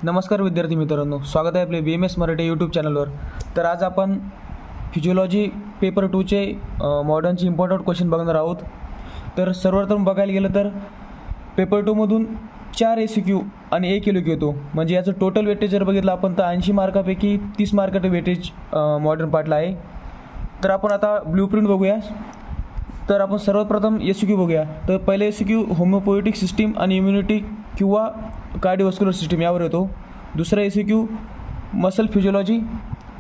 नमस्कार विद्यार्थी मित्रांनो, स्वागत आहे आपले BMS मराठी यूट्यूब चॅनलवर। तर आज आपण फिजिओलॉजी पेपर 2चे मॉडर्नचे इम्पॉर्टंट क्वेश्चन बघणार आहोत। तर सर्वप्रथम बघायला गेलं तर पेपर 2 मधून 4 ACQ आणि 1 LQ येतो, म्हणजे याचं टोटल वेटेज जर बघितलं आपण तर 80 मार्कापैकी 30 मार्काचं वेटेज मॉडर्न पार्टला आहे। तर आपण आता ब्लूप्रिंट बघूया। तर आपण सर्वप्रथम ACQ बघूया। तर पहिले ACQ होमिओपॅथिक सिस्टीम आणि इम्युनिटी किंवा कार्डिओव्हास्क्युलर सिस्टीम यावर येतो। दुसरा ACQ मसल फिजिओलॉजी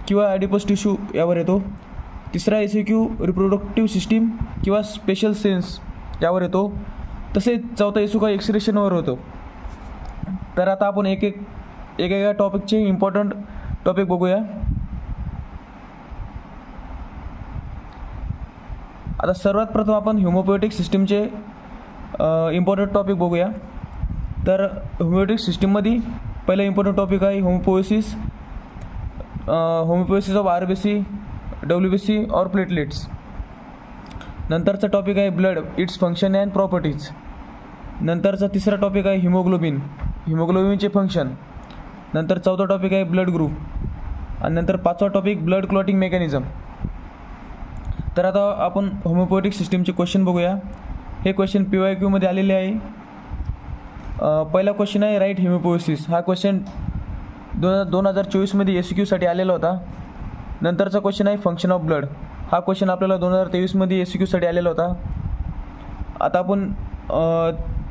किंवा ॲडिपोस टिश्यू यावर येतो। तिसरा ACQ रिप्रोडक्टिव्ह सिस्टीम किंवा स्पेशल सेन्स यावर येतो। तसेच चौथा ACQ एक्सक्रेशनवर होतो। तर आता आपण एकेका टॉपिकचे इम्पॉर्टंट टॉपिक बघूया। आता सर्वात प्रथम आपण होमिओपॅथिक सिस्टीमचे इम्पॉर्टंट टॉपिक बघूया। तर होमिओपॅथिक सिस्टीममध्ये पहिला इम्पॉर्टंट टॉपिक आहे होमिओपोएसिस ऑफ RBC, WBC और प्लेटलेट्स। नंतरचा टॉपिक आहे blood, its function and properties. नंतरचा तिसरा टॉपिक आहे हिमोग्लोबिनचे फंक्शन। नंतर चौथा टॉपिक आहे ब्लड ग्रुप आणि नंतर पाचवा टॉपिक ब्लड क्लॉटिंग मेकॅनिझम। तर आता आपण होमिओपॅथिक सिस्टीमचे क्वेश्चन बघूया। हे क्वेश्चन PYQ मध्ये आलेले आहे। पहिला क्वेश्चन आहे राईट हिमोपोएसिस। हा क्वेश्चन 2024 मध्ये ACQ साठी आलेला होता। नंतरचा क्वेश्चन आहे फंक्शन ऑफ ब्लड। हा क्वेश्चन आपल्याला 2023 मध्ये ACQ साठी आलेला होता। आता आपण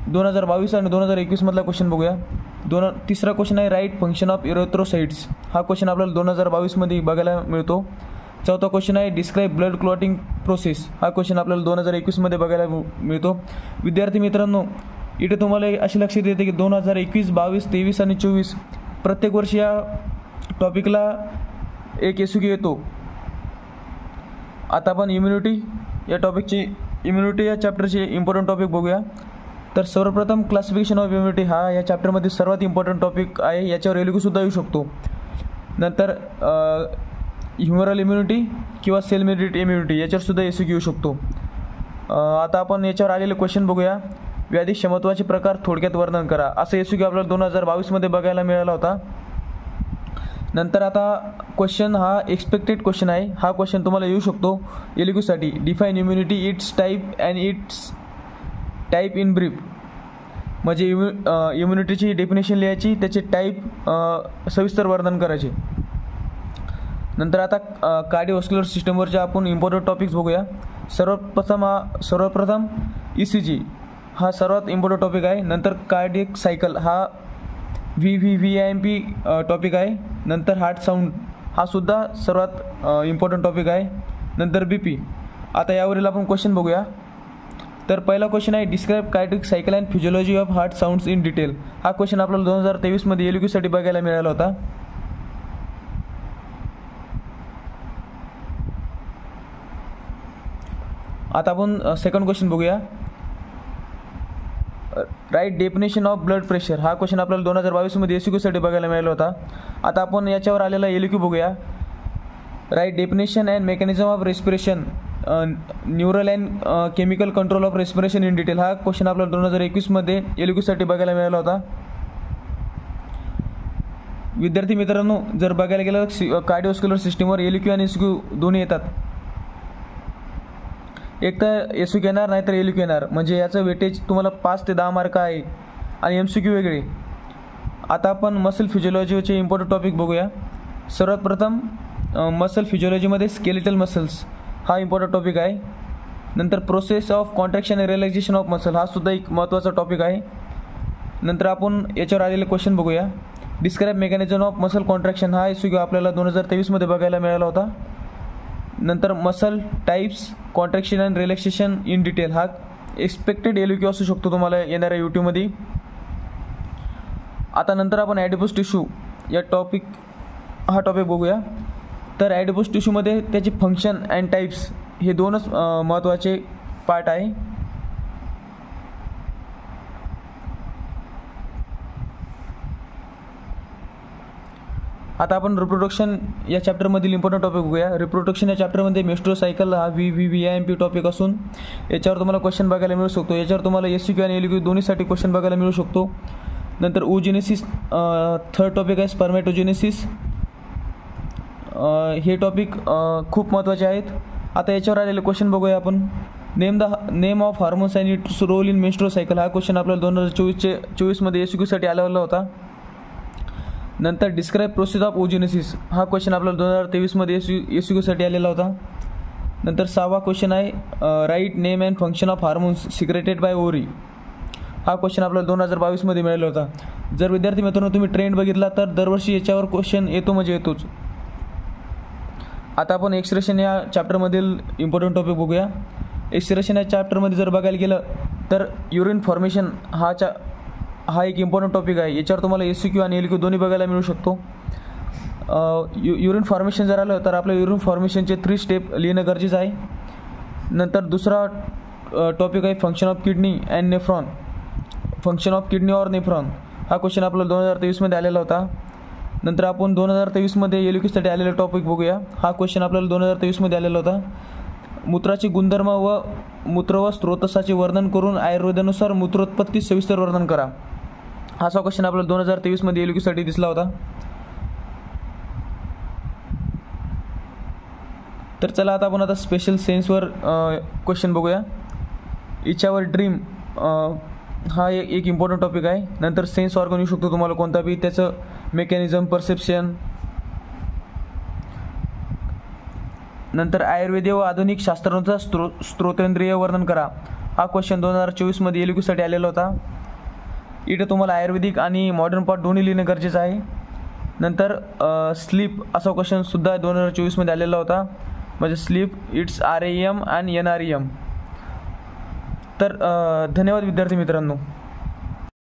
2022 आणि 2021 मधला क्वेश्चन बघूया। तिसरा क्वेश्चन आहे राईट फंक्शन ऑफ इरेथ्रोसाइट्स। हा क्वेश्चन आपल्याला 2022 मध्ये बघायला मिळतो। चौथा क्वेश्चन आहे डिस्क्राईब ब्लड क्लॉटिंग प्रोसेस। हा क्वेश्चन आपल्याला 2021 मध्ये बघायला मिळतो। विद्यार्थी मित्रांनो, इथे तुम्हाला असे लक्षात येते की 2021, 22, 23 आणि 24 प्रत्येक वर्षी या टॉपिकला एक ACQ येतो। आता आपण इम्युनिटी या चॅप्टरचे इम्पॉर्टंट टॉपिक बघूया। तर सर्वप्रथम क्लासिफिकेशन ऑफ इम्युनिटी हा या चॅप्टरमध्ये सर्वात इम्पॉर्टंट टॉपिक आहे। याच्यावर LQ सुद्धा येऊ शकतो। नंतर ह्युमरल इम्युनिटी किंवा सेल मेडिएटेड इम्युनिटी याच्यावर सुद्धा ACQ येऊ शकतो। आता आपण याच्यावर आलेले क्वेश्चन बघूया। व्याधी क्षमत्वाचे प्रकार थोडक्यात वर्णन करा, असं ACQ आपल्याला 2022 मध्ये बघायला मिळाला होता। नंतर आता क्वेश्चन हा एक्सपेक्टेड क्वेश्चन आहे। हा क्वेश्चन तुम्हाला येऊ शकतो LQ साठी। Define immunity, it's type and it's type in brief, म्हणजे इम्युनिटीची डेफिनेशन लिहायची, त्याचे टाईप सविस्तर वर्णन करायचे। नंतर आता कार्डिओव्हास्क्युलर सिस्टमवरचे आपण इम्पॉर्टंट टॉपिक्स बघूया। सर्वप्रथम ECG हा सर्वात इम्पॉर्टंट टॉपिक आहे। नंतर कार्डियक सायकल हा VVIMP टॉपिक आहे। नंतर हार्ट साऊंड हा सुद्धा सर्वात इम्पॉर्टंट टॉपिक आहे। नंतर BP। आता यावरील आपण क्वेश्चन बघूया। तर पहिला क्वेश्चन आहे describe cardiac cycle and physiology of heart sounds in detail. हा क्वेश्चन आपल्याला 2023 मध्ये LQ साठी बघायला मिळाला होता। आता आपण सेकंड क्वेश्चन बघूया। Write definition of blood pressure. हा क्वेश्चन आपल्याला 2022 मध्ये ACQ साठी बघायला मिळाला होता। आता आपण याच्यावर आलेला LQ बघूया। Write definition and mechanism of respiration, neural and chemical control of respiration in detail. हा क्वेश्चन आपल्याला 2021 मध्ये LQ साठी बघायला मिळाला होता। विद्यार्थी मित्रांनो, जर बघायला गेलं कार्डिओव्हास्क्युलर सिस्टीमवर LQ आणि ACQ दोन्ही येतात। एक तर ACQ येणार नाही तर LQ येणार, म्हणजे याचं वेटेज तुम्हाला 5 ते 10 मार्क आहे आणि MCQ वेगळे। आता आपण मसल फिजिओलॉजीचे इम्पॉर्टंट टॉपिक बघूया। सर्वात प्रथम मसल फिजिओलॉजीमध्ये स्केलेटल मसल्स हा इम्पॉर्टंट टॉपिक आहे। नंतर process of contraction and relaxation of muscle हा सुद्धा एक महत्त्वाचा टॉपिक आहे। नंतर आपण याच्यावर आलेले क्वेश्चन बघूया। Describe mechanism of muscle contraction हा ACQ आपल्याला 2023 मध्ये बघायला मिळाला होता। नंतर muscle types, contraction and relaxation in detail हा एक्सपेक्टेड LQ असू शकतो तुम्हाला येणाऱ्या यूट्यूबमध्ये। आता नंतर आपण ॲडिपोस टिश्यू हा टॉपिक बघूया। तर ॲडिपोस टिश्यूमध्ये त्याचे फंक्शन अँड टाईप्स हे दोनच महत्त्वाचे पार्ट आहे। आता आपण रिप्रोडक्शन या चॅप्टरमधील इम्पॉर्टंट टॉपिक बघूया। रिप्रोडक्शन या चॅप्टरमध्ये मेस्ट्रोसायकल हा VVIMP टॉपिक असून याच्यावर तुम्हाला क्वेश्चन बघायला मिळू शकतो। याच्यावर तुम्हाला ACQ आणि LQ दोन्हीसाठी क्वेश्चन बघायला मिळू शकतो। नंतर ओजेनेसिस, थर्ड टॉपिक आहे स्पर्मॅटोजेनेसिस. हे टॉपिक खूप महत्त्वाचे आहेत. आता याच्यावर आलेले क्वेश्चन बघूया आपण. Name of hormones and its role in menstrual cycle. हा क्वेश्चन आपल्याला 2024मध्ये SQ साठी आलेला होता. नंतर डिस्क्राईब प्रोसेस ऑफ ओजेनेसिस. हा क्वेश्चन आपल्याला 2023मध्ये SQ साठी आलेला होता. नंतर 6वा क्वेश्चन आहे write name and function of hormones secreted by ovary. हा क्वेश्चन आपल्याला 2022मध्ये मिळाला होता. जर विद्यार्थी मित्रांनो तुम्ही ट्रेंड बघितला तर दरवर्षी याच्यावर क्वेश्चन येतो म्हणजे येतोच. आता आपण एक्सक्रेशन या चॅप्टरमधील इम्पॉर्टंट टॉपिक बघूया. एक्सक्रेशन या चॅप्टरमध्ये जर बघायला गेलं तर युरिन फॉर्मेशन हा एक इम्पॉर्टंट टॉपिक आहे. याच्यावर तुम्हाला SQ आणि LQ दोन्ही बघायला मिळू शकतो. युरिन फॉर्मेशन जर आलं तर आपल्या युरिन फॉर्मेशनचे 3 स्टेप लिहिणं गरजेचं आहे. नंतर दुसरा टॉपिक आहे function of kidney and nephron. Function of kidney और नेफ्रॉन हा क्वेश्चन आपल्याला 2023मध्ये आलेला होता. नंतर आपण 2023मध्ये LQ साठी आलेला टॉपिक बघूया. हा क्वेश्चन आपल्याला 2023मध्ये आलेला होता. मूत्राचे गुणधर्म व मूत्र व स्त्रोतसाचे वर्णन करून आयुर्वेदानुसार मूत्रोत्पत्ती सविस्तर वर्णन करा. असा क्वेश्चन आपल्याला 2023मध्ये LQ साठी दिसला होता. तर चला आता आपण स्पेशल सेन्सवर क्वेश्चन बघूया. इच्छावर ड्रीम हा एक इम्पॉर्टंट टॉपिक आहे. नंतर सेन्स ऑर्गन येऊ शकतो तुम्हाला कोणता बी, त्याचं मेकॅनिझम, परसेप्शन. नंतर आयुर्वेदीय व आधुनिक शास्त्रांचा स्त्रोतेंद्रिय वर्णन करा. हा क्वेश्चन 2024मध्ये LQ साठी आलेला होता. इथे तुम्हाला आयुर्वेदिक आणि मॉडर्न पार्ट दोन्ही लिहिणं गरजेचं आहे. नंतर स्लीप असा क्वेश्चन सुद्धा 2024मध्ये आलेला होता. म्हणजे स्लीप इट्स REM आणि NREM. तर धन्यवाद विद्यार्थी मित्रांनो.